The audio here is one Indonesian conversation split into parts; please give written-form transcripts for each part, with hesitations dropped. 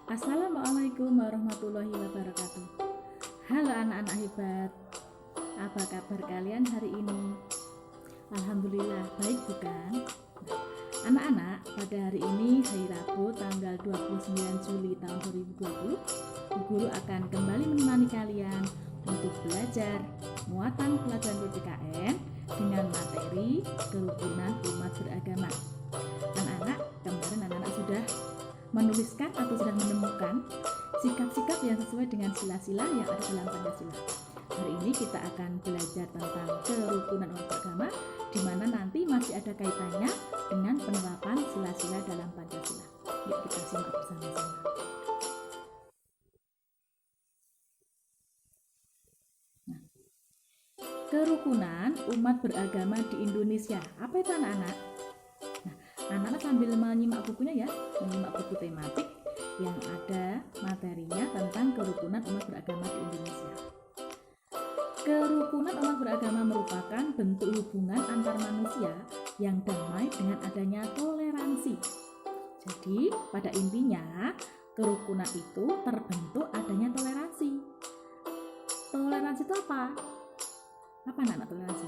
Assalamualaikum warahmatullahi wabarakatuh. Halo anak-anak hebat, apa kabar kalian hari ini? Alhamdulillah baik bukan? Anak-anak, pada hari ini hari Rabu tanggal 29 Juli tahun 2020, guru akan kembali menemani kalian untuk belajar muatan pelajaran PPKN dengan materi kerukunan umat beragama. Anak-anak, kemarin anak-anak sudah menuliskan atau sudah menemukan sikap-sikap yang sesuai dengan sila-sila yang ada dalam Pancasila. Hari ini kita akan belajar tentang kerukunan umat beragama, di mana nanti masih ada kaitannya dengan penerapan sila-sila dalam Pancasila. Yuk kita simak bersama-sama. Nah, kerukunan umat beragama di Indonesia. Apa itu anak-anak? Anak-anak sambil menyimak bukunya ya, menyimak buku tematik yang ada materinya tentang kerukunan umat beragama di Indonesia. Kerukunan umat beragama merupakan bentuk hubungan antar manusia yang damai dengan adanya toleransi. Jadi, pada intinya, kerukunan itu terbentuk adanya toleransi. Toleransi itu apa? Apa anak-anak toleransi?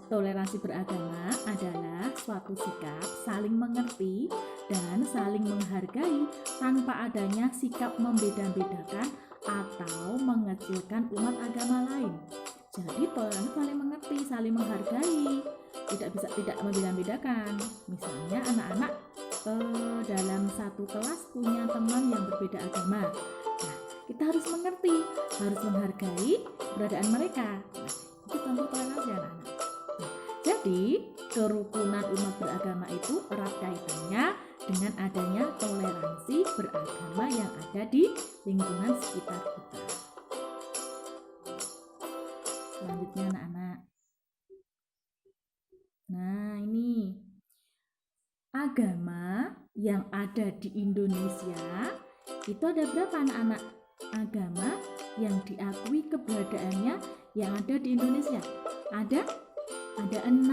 Toleransi beragama adalah suatu sikap saling mengerti dan saling menghargai tanpa adanya sikap membeda-bedakan atau mengecilkan umat agama lain. Jadi toleransi saling mengerti, saling menghargai, tidak membeda-bedakan. Misalnya anak-anak dalam satu kelas punya teman yang berbeda agama. Nah, kita harus mengerti, harus menghargai keberadaan mereka. Itu contoh toleransi anak-anak. Jadi kerukunan umat beragama itu erat kaitannya dengan adanya toleransi beragama yang ada di lingkungan sekitar kita. Selanjutnya anak-anak. Nah, ini agama yang ada di Indonesia itu ada berapa anak-anak? Agama yang diakui keberadaannya yang ada di Indonesia ada 6.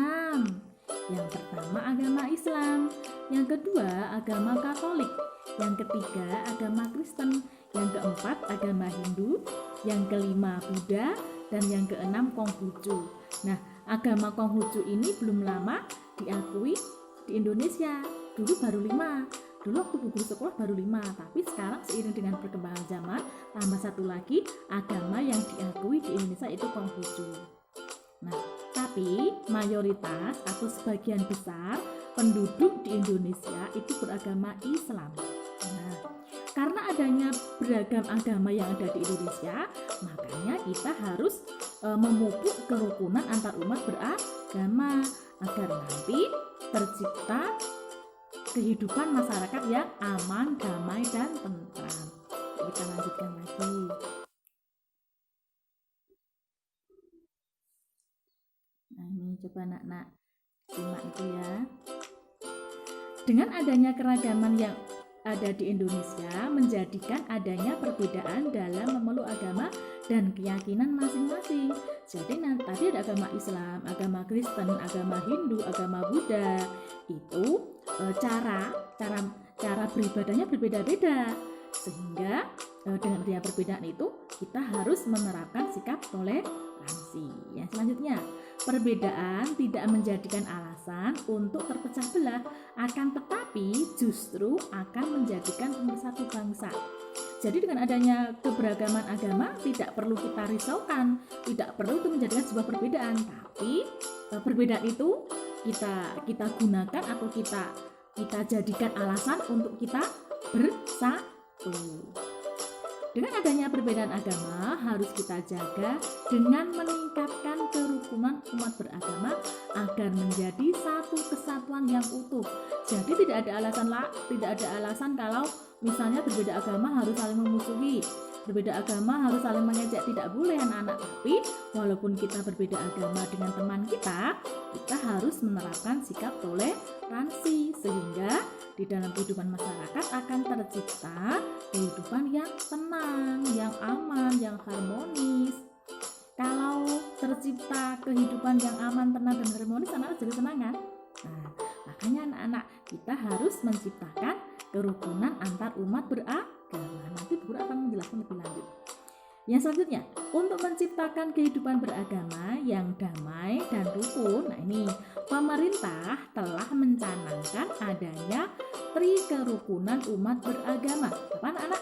Yang pertama agama Islam, yang kedua agama Katolik, yang ketiga agama Kristen, yang keempat agama Hindu, yang kelima Buddha, dan yang keenam Konghucu. Nah, agama Konghucu ini belum lama diakui di Indonesia. Dulu baru 5. Dulu waktu guru sekolah baru 5, tapi sekarang seiring dengan perkembangan zaman tambah satu lagi agama yang diakui di Indonesia itu Konghucu. Nah, tapi mayoritas atau sebagian besar penduduk di Indonesia itu beragama Islam. Nah, karena adanya beragam agama yang ada di Indonesia, makanya kita harus memupuk kerukunan antar umat beragama agar nanti tercipta kehidupan masyarakat yang aman, damai, dan tentram. Kita lanjutkan lagi. Nah, ini coba anak-anak simak itu ya. Dengan adanya keragaman yang ada di Indonesia menjadikan adanya perbedaan dalam memeluk agama dan keyakinan masing-masing. Jadi tadi ada agama Islam, agama Kristen, agama Hindu, agama Buddha. Itu cara beribadahnya berbeda-beda. Sehingga dengan adanya perbedaan itu kita harus menerapkan sikap toleransi. Yang selanjutnya, perbedaan tidak menjadikan alasan untuk terpecah belah, akan tetapi justru akan menjadikan pemersatu bangsa. Jadi dengan adanya keberagaman agama tidak perlu kita risaukan, tidak perlu itu menjadikan sebuah perbedaan, tapi perbedaan itu kita gunakan atau kita jadikan alasan untuk kita bersatu. Dengan adanya perbedaan agama harus kita jaga dengan meningkatkan kerukunan umat beragama agar menjadi satu kesatuan yang utuh. Jadi tidak ada alasan kalau misalnya berbeda agama harus saling memusuhi, berbeda agama harus saling mengejek, tidak boleh anak-anak. Tapi walaupun kita berbeda agama dengan teman kita harus menerapkan sikap toleransi sehingga di dalam kehidupan masyarakat akan tercipta kehidupan yang tenang, yang aman, yang harmonis. Kalau tercipta kehidupan yang aman, tenang, dan harmonis, anak-anak jadi tenang kan? Nah, makanya anak-anak kita harus menciptakan kerukunan antar umat beragama. Nanti guru akan menjelaskan lebih lanjut. Yang selanjutnya, untuk menciptakan kehidupan beragama yang damai dan rukun, nah ini pemerintah telah mencanangkan adanya tri kerukunan umat beragama. Apa anak-anak?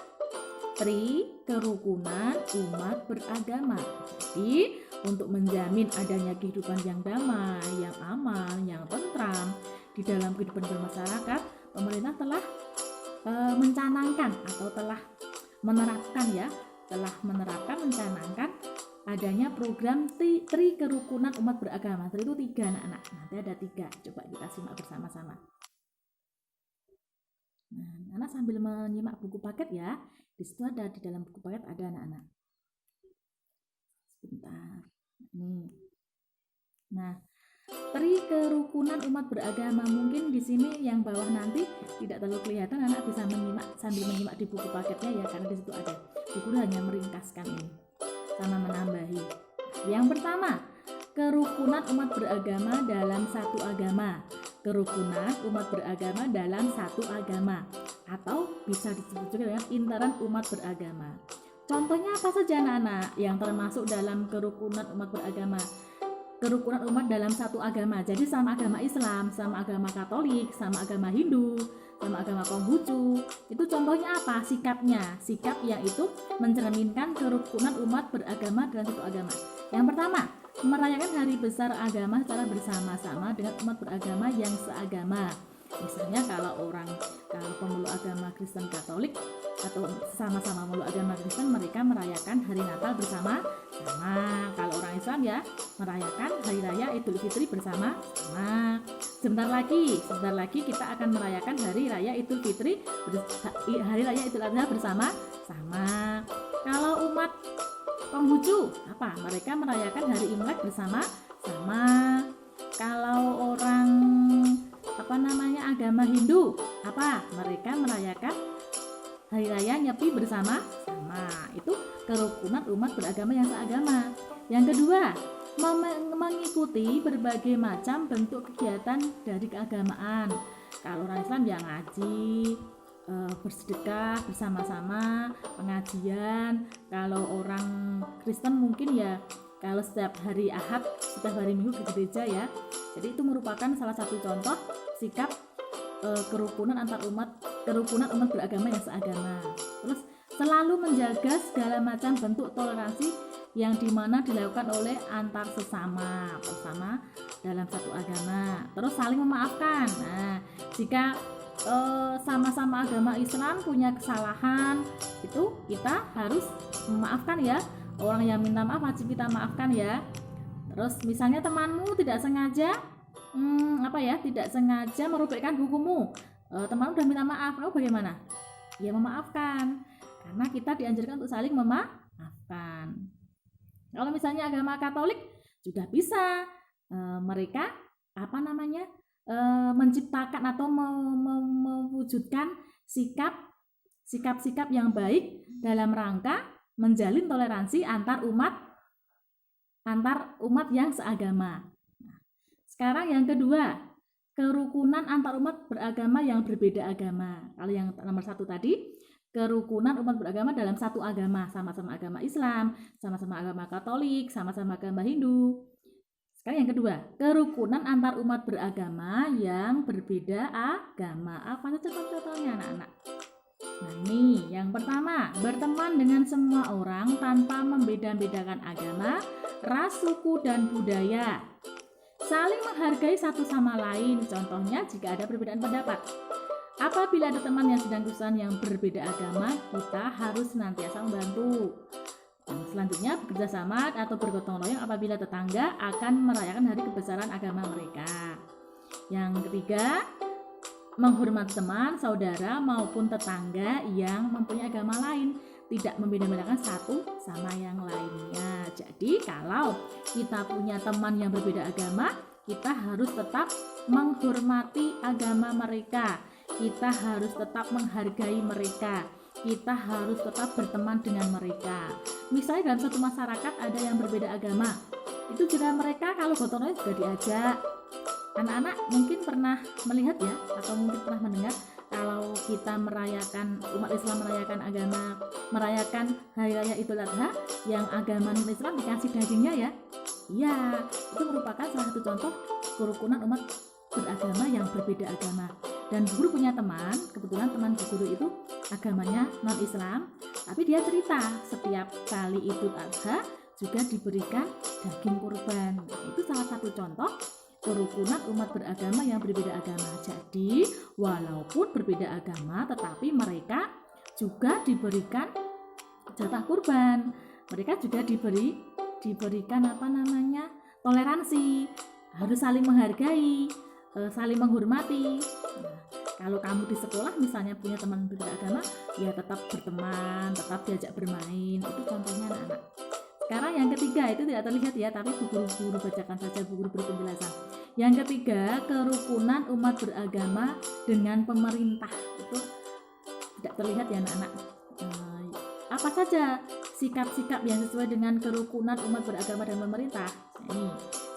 Tri kerukunan umat beragama. Jadi untuk menjamin adanya kehidupan yang damai, yang aman, yang tentram di dalam kehidupan bermasyarakat, pemerintah telah mencanangkan atau telah mencanangkan adanya program tri kerukunan umat beragama. Tri itu 3 anak-anak. Nanti ada 3. Coba kita simak bersama-sama. Nah, anak sambil menyimak buku paket ya. Di situ ada, di dalam buku paket ada anak-anak. Sebentar. Nih. Nah, tri kerukunan umat beragama, mungkin di sini yang bawah nanti tidak terlalu kelihatan, anak bisa menyimak sambil menyimak di buku paketnya ya, karena di situ ada. Buku hanya meringkaskan ini sama menambahi. Yang pertama, kerukunan umat beragama dalam satu agama. Kerukunan umat beragama dalam satu agama, atau bisa disebut juga dengan interan umat beragama. Contohnya apa saja anak-anak yang termasuk dalam kerukunan umat beragama? Kerukunan umat dalam satu agama, jadi sama agama Islam, sama agama Katolik, sama agama Hindu, sama agama Konghucu. Itu contohnya apa? Sikapnya, sikap yang itu mencerminkan kerukunan umat beragama dalam satu agama. Yang pertama, merayakan hari besar agama secara bersama-sama dengan umat beragama yang seagama. Misalnya kalau pemeluk agama Kristen Katolik atau sama-sama memeluk agama Kristen, mereka merayakan hari Natal bersama-sama. Kalau orang Islam ya merayakan hari raya Idul Fitri bersama-sama. Sebentar lagi kita akan merayakan hari raya Idul Fitri, hari raya Idul Adha bersama-sama. Kalau umat Konghucu apa? Mereka merayakan hari Imlek bersama-sama. Kalau orang agama Hindu apa? Mereka merayakan hari raya Nyepi bersama-sama. Itu kerukunan umat beragama yang seagama. Yang kedua, mengikuti berbagai macam bentuk kegiatan dari keagamaan. Kalau orang Islam ya ngaji, bersedekah bersama-sama, pengajian. Kalau orang Kristen mungkin ya kalau setiap hari Ahad, setiap hari Minggu ke gereja ya. Jadi itu merupakan salah satu contoh sikap kerukunan umat beragama yang seagama. Terus selalu menjaga segala macam bentuk toleransi yang dimana dilakukan oleh antar sesama dalam satu agama. Terus saling memaafkan. Nah, jika sama-sama agama Islam punya kesalahan, itu kita harus memaafkan ya. Orang yang minta maaf wajib kita maafkan ya. Terus misalnya temanmu tidak sengaja tidak sengaja merobekkan bukumu, temanmu udah minta maaf, kamu bagaimana? Ya memaafkan, karena kita dianjurkan untuk saling memaafkan. Kalau misalnya agama Katolik juga bisa mereka menciptakan atau mewujudkan sikap-sikap yang baik dalam rangka menjalin toleransi antar umat yang seagama. Nah, sekarang yang kedua, kerukunan antar umat beragama yang berbeda agama. Kalau yang nomor 1 tadi, kerukunan umat beragama dalam satu agama, sama-sama agama Islam, sama-sama agama Katolik, sama-sama agama Hindu. Sekarang yang kedua, kerukunan antar umat beragama yang berbeda agama. Apa saja contohnya anak-anak? Nah ini, yang pertama, berteman dengan semua orang tanpa membeda-bedakan agama, ras, suku, dan budaya. Saling menghargai satu sama lain, contohnya jika ada perbedaan pendapat. Apabila ada teman yang sedang kesusahan yang berbeda agama, kita harus senantiasa membantu. Selanjutnya, bekerja sama atau bergotong royong apabila tetangga akan merayakan hari kebesaran agama mereka. Yang ketiga, menghormati teman, saudara maupun tetangga yang mempunyai agama lain, tidak membeda-bedakan satu sama yang lainnya. Jadi kalau kita punya teman yang berbeda agama, kita harus tetap menghormati agama mereka, kita harus tetap menghargai mereka, kita harus tetap berteman dengan mereka. Misalnya dalam satu masyarakat ada yang berbeda agama, itu juga mereka kalau gotong royong juga diajak. Anak-anak mungkin pernah melihat ya, atau mungkin pernah mendengar kalau kita merayakan, umat Islam merayakan hari raya Idul Adha, yang agama non Islam dikasih dagingnya ya. Iya, itu merupakan salah satu contoh kerukunan umat beragama yang berbeda agama. Dan Bu Guru punya teman, kebetulan teman Bu Guru itu agamanya non Islam, tapi dia cerita setiap kali Idul Adha juga diberikan daging kurban. Nah, itu salah satu contoh kerukunan umat beragama yang berbeda agama. Jadi walaupun berbeda agama, tetapi mereka juga diberikan jatah kurban. Mereka juga diberikan toleransi, harus saling menghargai, saling menghormati. Nah, kalau kamu di sekolah misalnya punya teman berbeda agama, ya tetap berteman, tetap diajak bermain. Itu contohnya anak-anak. Sekarang yang ketiga, itu tidak terlihat ya, tapi Bu Guru bacakan saja, Bu Guru beri penjelasan. Yang ketiga, kerukunan umat beragama dengan pemerintah. Itu tidak terlihat ya anak-anak. Apa saja sikap-sikap yang sesuai dengan kerukunan umat beragama dan pemerintah? Ini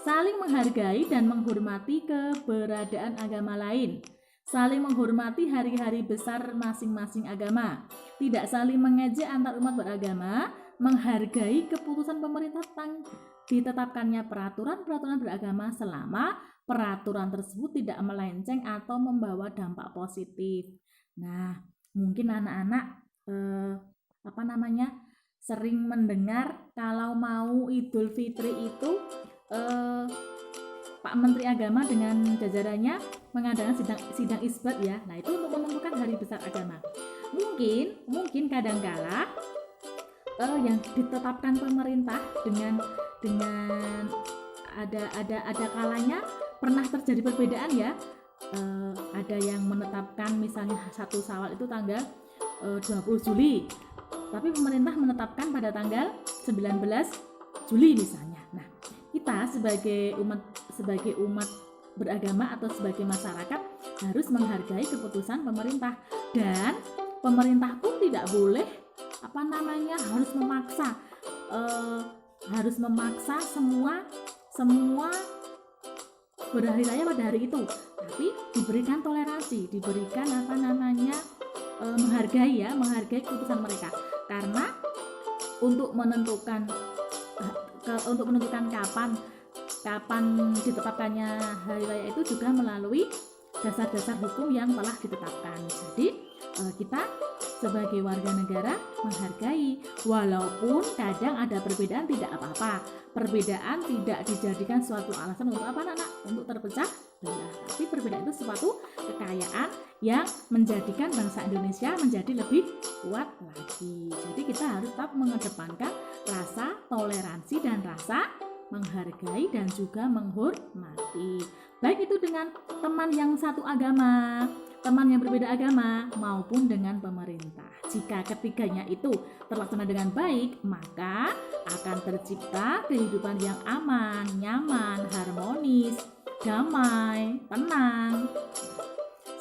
saling menghargai dan menghormati keberadaan agama lain, saling menghormati hari-hari besar masing-masing agama, tidak saling mengejek antar umat beragama, menghargai keputusan pemerintah tentang ditetapkannya peraturan beragama selama peraturan tersebut tidak melenceng atau membawa dampak positif. Nah, mungkin anak-anak sering mendengar kalau mau Idul Fitri itu Pak Menteri Agama dengan jajarannya mengadakan sidang isbat ya. Nah, itu untuk menentukan hari besar agama. Mungkin kadangkala yang ditetapkan pemerintah dengan ada kalanya pernah terjadi perbedaan ya. Ada yang menetapkan misalnya 1 Syawal itu tanggal 20 Juli, tapi pemerintah menetapkan pada tanggal 19 Juli misalnya. Nah, kita sebagai umat beragama atau sebagai masyarakat harus menghargai keputusan pemerintah, dan pemerintah pun tidak boleh harus memaksa semua berhari raya pada hari itu, tapi diberikan toleransi, diberikan menghargai keputusan mereka. Karena untuk menentukan kapan ditetapkannya hari raya itu juga melalui dasar-dasar hukum yang telah ditetapkan. Jadi kita sebagai warga negara menghargai, walaupun kadang ada perbedaan, tidak apa-apa. Perbedaan tidak dijadikan suatu alasan untuk untuk terpecah belah. Tapi perbedaan itu suatu kekayaan yang menjadikan bangsa Indonesia menjadi lebih kuat lagi. Jadi kita harus tetap mengedepankan rasa toleransi dan rasa menghargai dan juga menghormati, baik itu dengan teman yang satu agama, teman yang berbeda agama, maupun dengan pemerintah. Jika ketiganya itu terlaksana dengan baik, maka akan tercipta kehidupan yang aman, nyaman, harmonis, damai, tenang.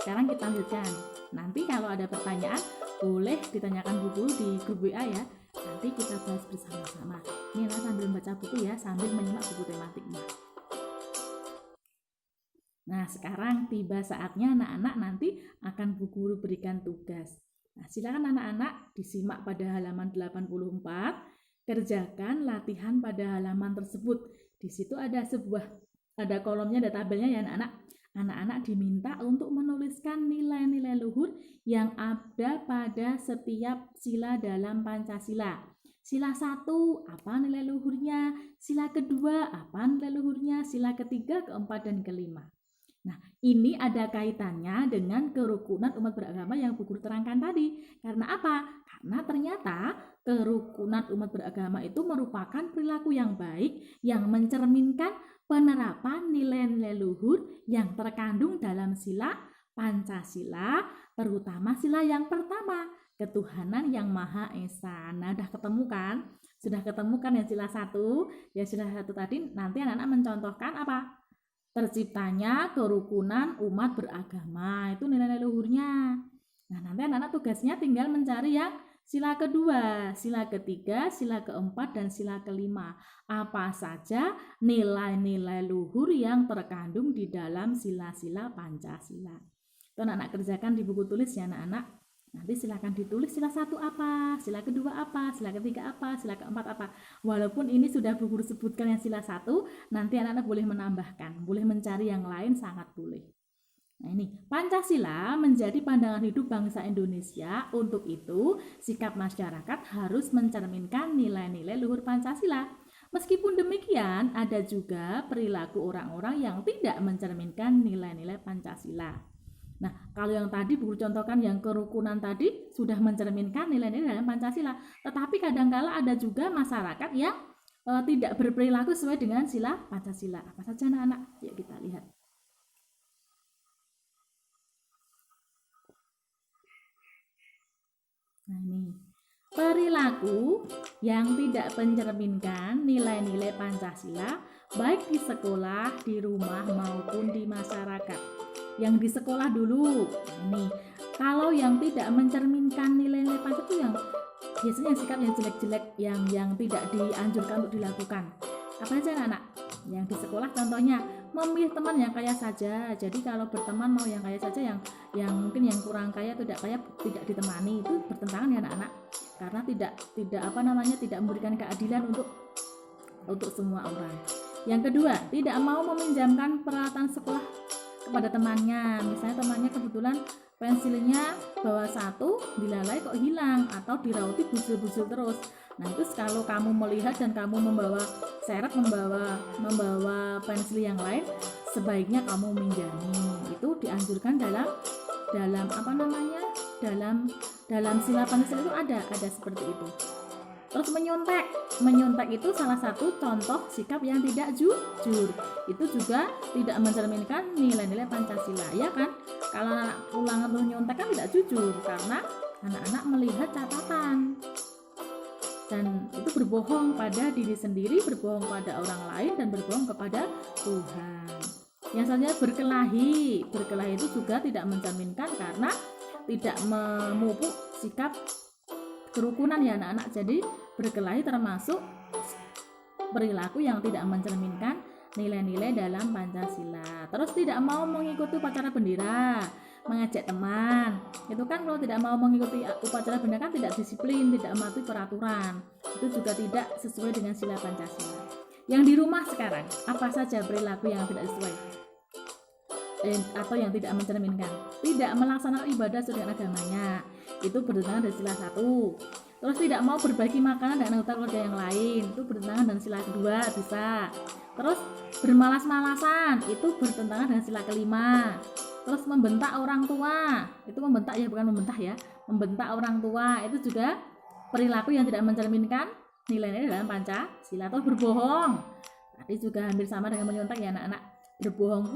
Sekarang kita lanjutkan. Nanti kalau ada pertanyaan boleh ditanyakan Bu Guru di grup WA ya. Nanti kita bahas bersama-sama. Ini sambil membaca buku ya, sambil menyimak buku tematiknya. Nah, sekarang tiba saatnya anak-anak nanti akan Bu Guru berikan tugas. Nah, silakan anak-anak disimak pada halaman 84, kerjakan latihan pada halaman tersebut. Di situ ada kolomnya, ada tabelnya ya anak-anak. Anak-anak diminta untuk menuliskan nilai-nilai luhur yang ada pada setiap sila dalam Pancasila. Sila 1, apa nilai luhurnya? Sila kedua, apa nilai luhurnya? Sila ketiga, keempat, dan kelima. Nah, ini ada kaitannya dengan kerukunan umat beragama yang Bu Guru terangkan tadi. Karena apa? Karena ternyata kerukunan umat beragama itu merupakan perilaku yang baik yang mencerminkan penerapan nilai-nilai luhur yang terkandung dalam sila Pancasila, terutama sila yang pertama, ketuhanan yang Maha Esa. Nah, sudah ketemu kan yang sila 1? Ya, sila 1 tadi nanti anak-anak mencontohkan apa? Terciptanya kerukunan umat beragama, itu nilai-nilai luhurnya. Nah, nanti anak-anak tugasnya tinggal mencari yang sila kedua, sila ketiga, sila keempat, dan sila kelima. Apa saja nilai-nilai luhur yang terkandung di dalam sila-sila Pancasila. Itu anak-anak kerjakan di buku tulis ya anak-anak. Nanti silakan ditulis sila 1 apa, sila kedua apa, sila ketiga apa, sila keempat apa. Walaupun ini sudah Bu Guru sebutkan yang sila 1, nanti anak-anak boleh menambahkan, boleh mencari yang lain, sangat boleh. Nah ini, Pancasila menjadi pandangan hidup bangsa Indonesia. Untuk itu, sikap masyarakat harus mencerminkan nilai-nilai luhur Pancasila. Meskipun demikian, ada juga perilaku orang-orang yang tidak mencerminkan nilai-nilai Pancasila. Nah, kalau yang tadi Bu Guru contohkan yang kerukunan tadi sudah mencerminkan nilai-nilai dalam Pancasila. Tetapi kadangkala ada juga masyarakat yang tidak berperilaku sesuai dengan sila Pancasila. Apa saja anak-anak? Yuk kita lihat. Nah ini, perilaku yang tidak mencerminkan nilai-nilai Pancasila baik di sekolah, di rumah maupun di masyarakat. Yang di sekolah dulu, ini kalau yang tidak mencerminkan nilai-nilai Pancasila itu yang biasanya sikap yang jelek-jelek, yang tidak dianjurkan untuk dilakukan. Apa aja anak-anak? Yang di sekolah contohnya memilih teman yang kaya saja. Jadi kalau berteman mau yang kaya saja, yang mungkin yang kurang kaya tidak kaya tidak ditemani, itu bertentangan ya anak-anak. Karena tidak memberikan keadilan untuk semua orang. Yang kedua, tidak mau meminjamkan peralatan sekolah kepada temannya. Misalnya temannya kebetulan pensilnya bawa 1, dilalai kok hilang atau dirauti busul-busul terus. Nah itu kalau kamu melihat dan kamu membawa pensil yang lain, sebaiknya kamu minjami. Itu dianjurkan dalam sila Pancasila itu ada seperti itu. Terus menyontek itu salah satu contoh sikap yang tidak jujur. Itu juga tidak mencerminkan nilai-nilai Pancasila, ya kan? Kalau anak ulangan terus nyontek kan tidak jujur, karena anak-anak melihat catatan. Dan itu berbohong pada diri sendiri, berbohong pada orang lain, dan berbohong kepada Tuhan. Yang selanjutnya berkelahi itu juga tidak mencerminkan karena tidak memupuk sikap kerukunan ya anak-anak. Jadi berkelahi termasuk perilaku yang tidak mencerminkan nilai-nilai dalam Pancasila. Terus tidak mau mengikuti upacara bendera, mengajak teman. Itu kan kalau tidak mau mengikuti upacara bendera kan tidak disiplin, tidak mematuhi peraturan. Itu juga tidak sesuai dengan sila Pancasila. Yang di rumah sekarang, apa saja perilaku yang tidak sesuai atau yang tidak mencerminkan? Tidak melaksanakan ibadah sesuai dengan agamanya. Itu bertentangan dengan sila 1. Terus tidak mau berbagi makanan dengan anggota keluarga yang lain, itu bertentangan dengan sila kedua, bisa. Terus bermalas-malasan, itu bertentangan dengan sila kelima. Terus membentak orang tua, itu membentak ya, bukan membentah ya, membentak orang tua, itu juga perilaku yang tidak mencerminkan nilai-nilai dalam Pancasila. Atau berbohong, tadi juga hampir sama dengan menyontek ya anak-anak. Berbohong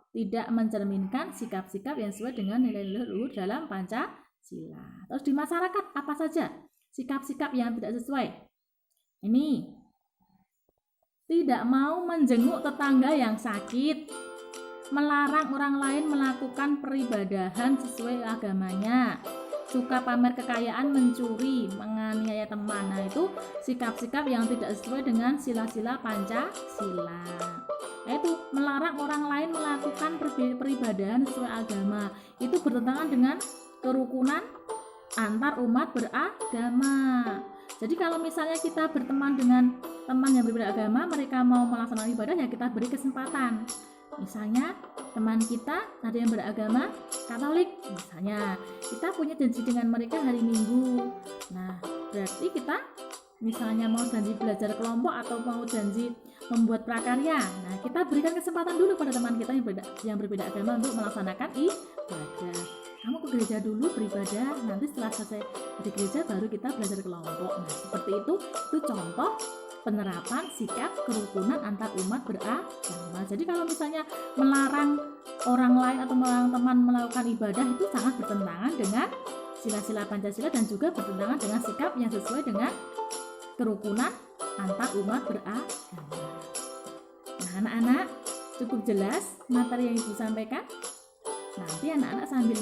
tidak mencerminkan sikap-sikap yang sesuai dengan nilai-nilai luhur dalam Pancasila. Terus di masyarakat apa saja sikap-sikap yang tidak sesuai? Ini tidak mau menjenguk tetangga yang sakit, melarang orang lain melakukan peribadahan sesuai agamanya, suka pamer kekayaan, mencuri, menganiaya teman. Nah itu sikap-sikap yang tidak sesuai dengan sila-sila Pancasila. Yaitu melarang orang lain melakukan peribadahan sesuai agama. Itu bertentangan dengan kerukunan antar umat beragama. Jadi kalau misalnya kita berteman dengan teman yang berbeda agama, mereka mau melaksanakan ibadah, ya kita beri kesempatan. Misalnya teman kita ada yang beragama Katolik, misalnya kita punya janji dengan mereka hari Minggu. Nah berarti kita misalnya mau janji belajar kelompok atau mau janji membuat prakarya, nah kita berikan kesempatan dulu pada teman kita yang berbeda agama untuk melaksanakan ibadah. Kamu ke gereja dulu beribadah, nanti setelah selesai di gereja baru kita belajar kelompok. Nah seperti itu contoh penerapan sikap kerukunan antar umat beragama. Jadi kalau misalnya melarang orang lain atau melarang teman melakukan ibadah, itu sangat bertentangan dengan sila-sila Pancasila dan juga bertentangan dengan sikap yang sesuai dengan kerukunan antar umat beragama. Nah anak-anak, cukup jelas materi yang Ibu sampaikan? Nanti anak-anak sambil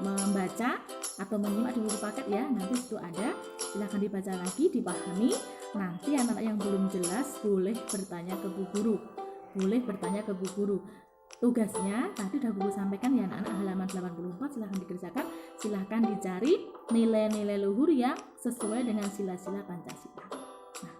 membaca atau menyimak di buku paket ya, nanti itu ada, silahkan dibaca lagi, dipahami. Nanti anak-anak yang belum jelas boleh bertanya ke Bu Guru, tugasnya tadi udah Guru sampaikan ya anak-anak, halaman 84 silahkan dikerjakan, silahkan dicari nilai-nilai luhur yang sesuai dengan sila-sila Pancasila. Nah,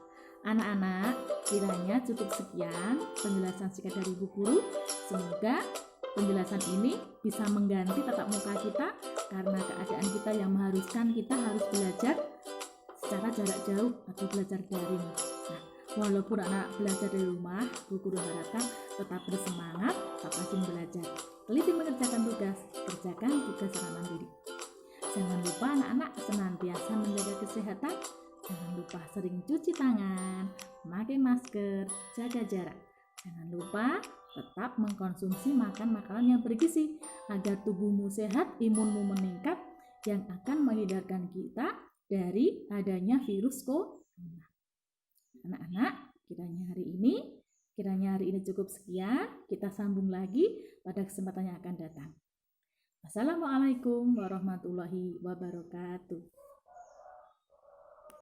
anak-anak, kiranya cukup sekian penjelasan singkat dari Ibu Guru. Semoga penjelasan ini bisa mengganti tatap muka kita karena keadaan kita yang mengharuskan kita harus belajar secara jarak jauh atau belajar daring. Nah, walaupun anak belajar dari rumah, Bu Guru harapkan tetap bersemangat, tetap rajin belajar, teliti mengerjakan tugas, kerjakan tugas secara mandiri. Jangan lupa anak-anak senantiasa menjaga kesehatan, jangan lupa sering cuci tangan, memakai masker, jaga jarak. Jangan lupa tetap mengkonsumsi makan makanan yang bergizi agar tubuhmu sehat, imunmu meningkat yang akan menghindarkan kita dari adanya virus corona. Anak-anak, kiranya hari ini cukup sekian. Kita sambung lagi pada kesempatan yang akan datang. Wassalamualaikum warahmatullahi wabarakatuh.